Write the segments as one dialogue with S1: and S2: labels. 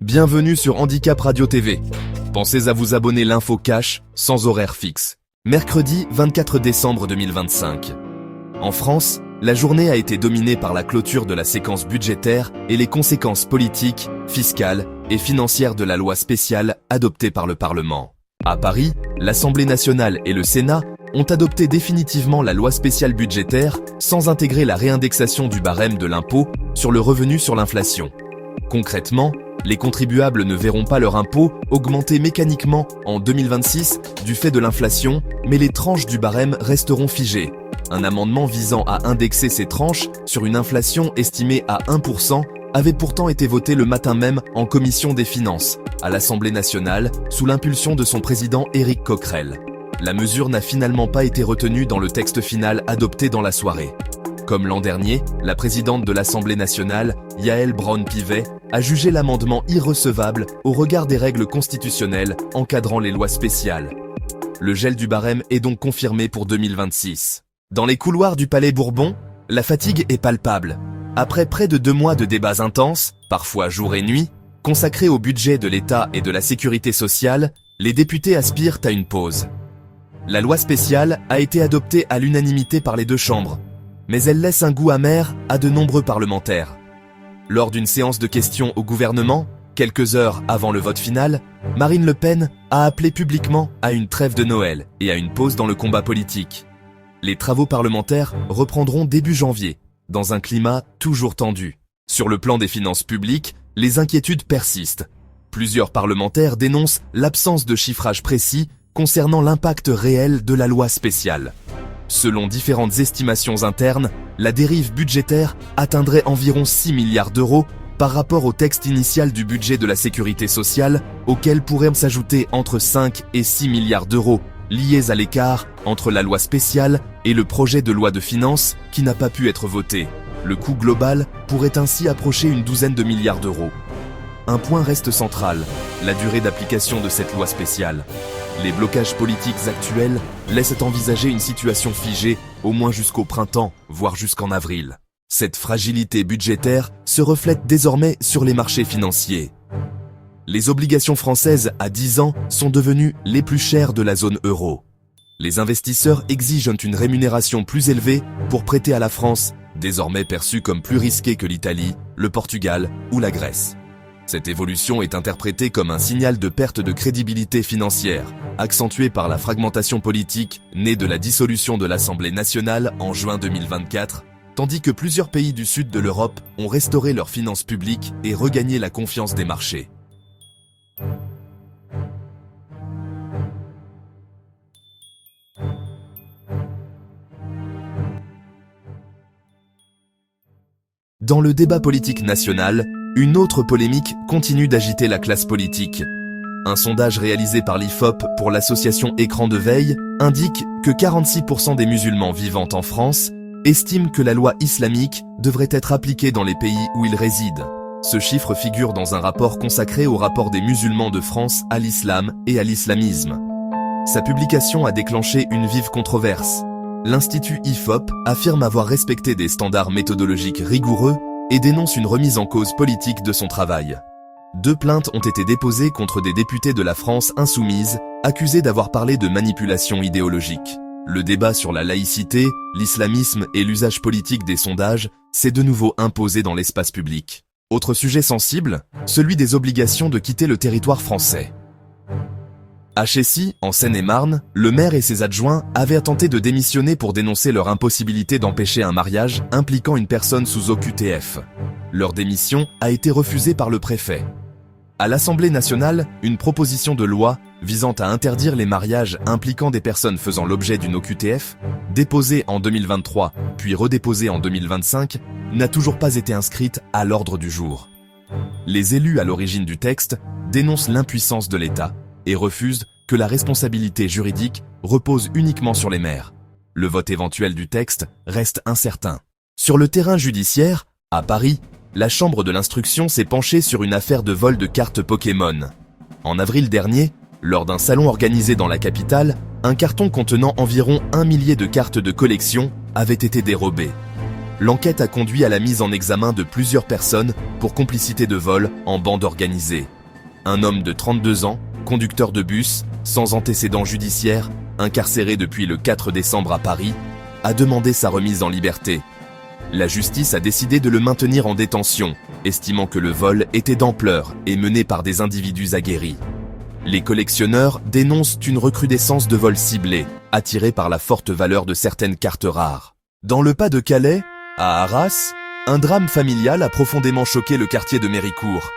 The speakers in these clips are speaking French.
S1: Bienvenue sur Handicap Radio TV. Pensez à vous abonner l'info cash, sans horaire fixe. Mercredi 24 décembre 2025. En France, la journée a été dominée par la clôture de la séquence budgétaire et les conséquences politiques, fiscales et financières de la loi spéciale adoptée par le Parlement. À Paris, l'Assemblée nationale et le Sénat ont adopté définitivement la loi spéciale budgétaire sans intégrer la réindexation du barème de l'impôt sur le revenu sur l'inflation. Concrètement, les contribuables ne verront pas leur impôt augmenter mécaniquement en 2026 du fait de l'inflation, mais les tranches du barème resteront figées. Un amendement visant à indexer ces tranches sur une inflation estimée à 1% avait pourtant été voté le matin même en commission des finances, à l'Assemblée nationale, sous l'impulsion de son président Éric Coquerel. La mesure n'a finalement pas été retenue dans le texte final adopté dans la soirée. Comme l'an dernier, la présidente de l'Assemblée nationale, Yaël Braun-Pivet, a jugé l'amendement irrecevable au regard des règles constitutionnelles encadrant les lois spéciales. Le gel du barème est donc confirmé pour 2026. Dans les couloirs du Palais Bourbon, la fatigue est palpable. Après près de 2 mois de débats intenses, parfois jour et nuit, consacrés au budget de l'État et de la sécurité sociale, les députés aspirent à une pause. La loi spéciale a été adoptée à l'unanimité par les 2 chambres, mais elle laisse un goût amer à de nombreux parlementaires. Lors d'une séance de questions au gouvernement, quelques heures avant le vote final, Marine Le Pen a appelé publiquement à une trêve de Noël et à une pause dans le combat politique. Les travaux parlementaires reprendront début janvier, dans un climat toujours tendu. Sur le plan des finances publiques, les inquiétudes persistent. Plusieurs parlementaires dénoncent l'absence de chiffrage précis concernant l'impact réel de la loi spéciale. Selon différentes estimations internes, la dérive budgétaire atteindrait environ 6 milliards d'euros par rapport au texte initial du budget de la sécurité sociale, auquel pourraient s'ajouter entre 5 et 6 milliards d'euros, liés à l'écart entre la loi spéciale et le projet de loi de finances qui n'a pas pu être voté. Le coût global pourrait ainsi approcher une douzaine de milliards d'euros. Un point reste central, la durée d'application de cette loi spéciale. Les blocages politiques actuels laissent envisager une situation figée au moins jusqu'au printemps, voire jusqu'en avril. Cette fragilité budgétaire se reflète désormais sur les marchés financiers. Les obligations françaises à 10 ans sont devenues les plus chères de la zone euro. Les investisseurs exigent une rémunération plus élevée pour prêter à la France, désormais perçue comme plus risquée que l'Italie, le Portugal ou la Grèce. Cette évolution est interprétée comme un signal de perte de crédibilité financière, accentuée par la fragmentation politique née de la dissolution de l'Assemblée nationale en juin 2024, tandis que plusieurs pays du sud de l'Europe ont restauré leurs finances publiques et regagné la confiance des marchés. Dans le débat politique national, une autre polémique continue d'agiter la classe politique. Un sondage réalisé par l'IFOP pour l'association Écran de Veille indique que 46% des musulmans vivant en France estiment que la loi islamique devrait être appliquée dans les pays où ils résident. Ce chiffre figure dans un rapport consacré au rapport des musulmans de France à l'islam et à l'islamisme. Sa publication a déclenché une vive controverse. L'Institut IFOP affirme avoir respecté des standards méthodologiques rigoureux et dénonce une remise en cause politique de son travail. 2 plaintes ont été déposées contre des députés de la France insoumise, accusés d'avoir parlé de manipulation idéologique. Le débat sur la laïcité, l'islamisme et l'usage politique des sondages s'est de nouveau imposé dans l'espace public. Autre sujet sensible, celui des obligations de quitter le territoire français. À Chécy, en Seine-et-Marne, le maire et ses adjoints avaient tenté de démissionner pour dénoncer leur impossibilité d'empêcher un mariage impliquant une personne sous OQTF. Leur démission a été refusée par le préfet. À l'Assemblée nationale, une proposition de loi visant à interdire les mariages impliquant des personnes faisant l'objet d'une OQTF, déposée en 2023 puis redéposée en 2025, n'a toujours pas été inscrite à l'ordre du jour. Les élus à l'origine du texte dénoncent l'impuissance de l'État et refusent que la responsabilité juridique repose uniquement sur les maires. Le vote éventuel du texte reste incertain. Sur le terrain judiciaire, à Paris, la Chambre de l'instruction s'est penchée sur une affaire de vol de cartes Pokémon. En avril dernier, lors d'un salon organisé dans la capitale, un carton contenant environ 1 millier de cartes de collection avait été dérobé. l'enquête a conduit à la mise en examen de plusieurs personnes pour complicité de vol en bande organisée. Un homme de 32 ans, conducteur de bus, sans antécédent judiciaire, incarcéré depuis le 4 décembre à Paris, a demandé sa remise en liberté. La justice a décidé de le maintenir en détention, estimant que le vol était d'ampleur et mené par des individus aguerris. Les collectionneurs dénoncent une recrudescence de vols ciblés, attirés par la forte valeur de certaines cartes rares. Dans le Pas-de-Calais, à Arras, un drame familial a profondément choqué le quartier de Méricourt.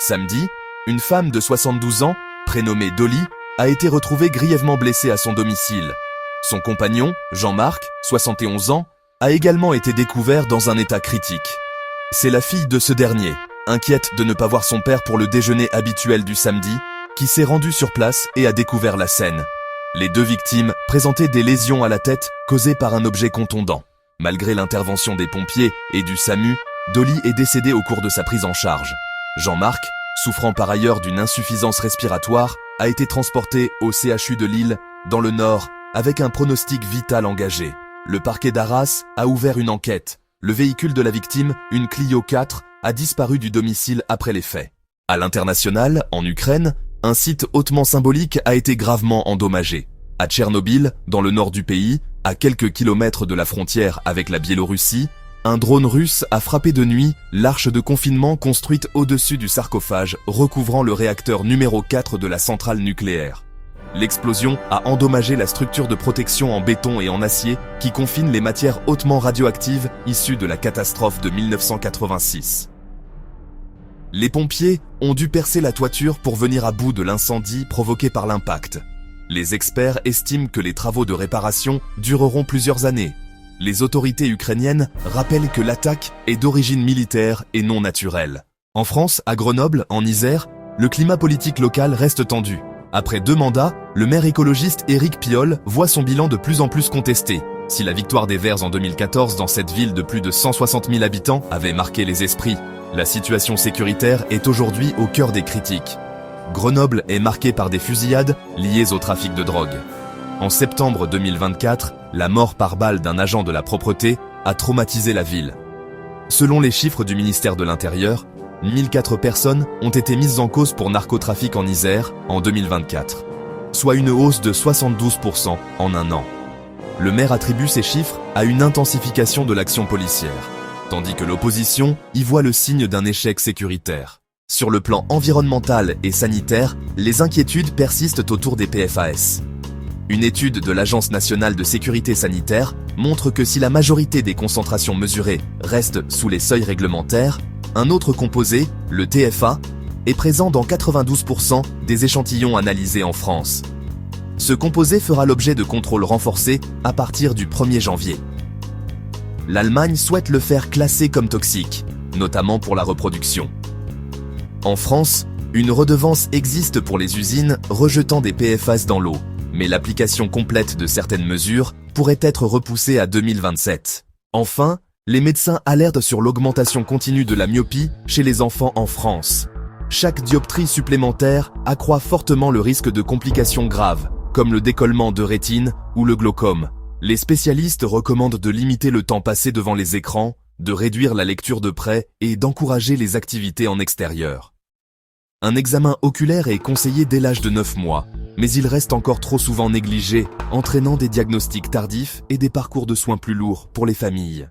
S1: Samedi, une femme de 72 ans, prénommée Dolly, a été retrouvée grièvement blessée à son domicile. Son compagnon, Jean-Marc, 71 ans, a également été découvert dans un état critique. C'est la fille de ce dernier, inquiète de ne pas voir son père pour le déjeuner habituel du samedi, qui s'est rendue sur place et a découvert la scène. Les deux victimes présentaient des lésions à la tête causées par un objet contondant. Malgré l'intervention des pompiers et du SAMU, Dolly est décédée au cours de sa prise en charge. Jean-Marc, souffrant par ailleurs d'une insuffisance respiratoire, a été transporté au CHU de Lille, dans le Nord, avec un pronostic vital engagé. Le parquet d'Arras a ouvert une enquête. Le véhicule de la victime, une Clio 4, a disparu du domicile après les faits. À l'international, en Ukraine, un site hautement symbolique a été gravement endommagé. À Tchernobyl, dans le nord du pays, à quelques kilomètres de la frontière avec la Biélorussie, un drone russe a frappé de nuit l'arche de confinement construite au-dessus du sarcophage recouvrant le réacteur numéro 4 de la centrale nucléaire. L'explosion a endommagé la structure de protection en béton et en acier qui confine les matières hautement radioactives issues de la catastrophe de 1986. Les pompiers ont dû percer la toiture pour venir à bout de l'incendie provoqué par l'impact. Les experts estiment que les travaux de réparation dureront plusieurs années. Les autorités ukrainiennes rappellent que l'attaque est d'origine militaire et non naturelle. En France, à Grenoble, en Isère, le climat politique local reste tendu. Après 2 mandats, le maire écologiste Éric Piolle voit son bilan de plus en plus contesté. Si la victoire des Verts en 2014 dans cette ville de plus de 160 000 habitants avait marqué les esprits, la situation sécuritaire est aujourd'hui au cœur des critiques. Grenoble est marquée par des fusillades liées au trafic de drogue. En septembre 2024, la mort par balle d'un agent de la propreté a traumatisé la ville. Selon les chiffres du ministère de l'Intérieur, 1004 personnes ont été mises en cause pour narcotrafic en Isère en 2024, soit une hausse de 72% en un an. Le maire attribue ces chiffres à une intensification de l'action policière, tandis que l'opposition y voit le signe d'un échec sécuritaire. Sur le plan environnemental et sanitaire, les inquiétudes persistent autour des PFAS. Une étude de l'Agence nationale de sécurité sanitaire montre que si la majorité des concentrations mesurées restent sous les seuils réglementaires, un autre composé, le TFA, est présent dans 92% des échantillons analysés en France. Ce composé fera l'objet de contrôles renforcés à partir du 1er janvier. L'Allemagne souhaite le faire classer comme toxique, notamment pour la reproduction. En France, une redevance existe pour les usines rejetant des PFAS dans l'eau, mais l'application complète de certaines mesures pourrait être repoussée à 2027. Enfin, les médecins alertent sur l'augmentation continue de la myopie chez les enfants en France. Chaque dioptrie supplémentaire accroît fortement le risque de complications graves, comme le décollement de rétine ou le glaucome. Les spécialistes recommandent de limiter le temps passé devant les écrans, de réduire la lecture de près et d'encourager les activités en extérieur. Un examen oculaire est conseillé dès l'âge de 9 mois, mais il reste encore trop souvent négligé, entraînant des diagnostics tardifs et des parcours de soins plus lourds pour les familles.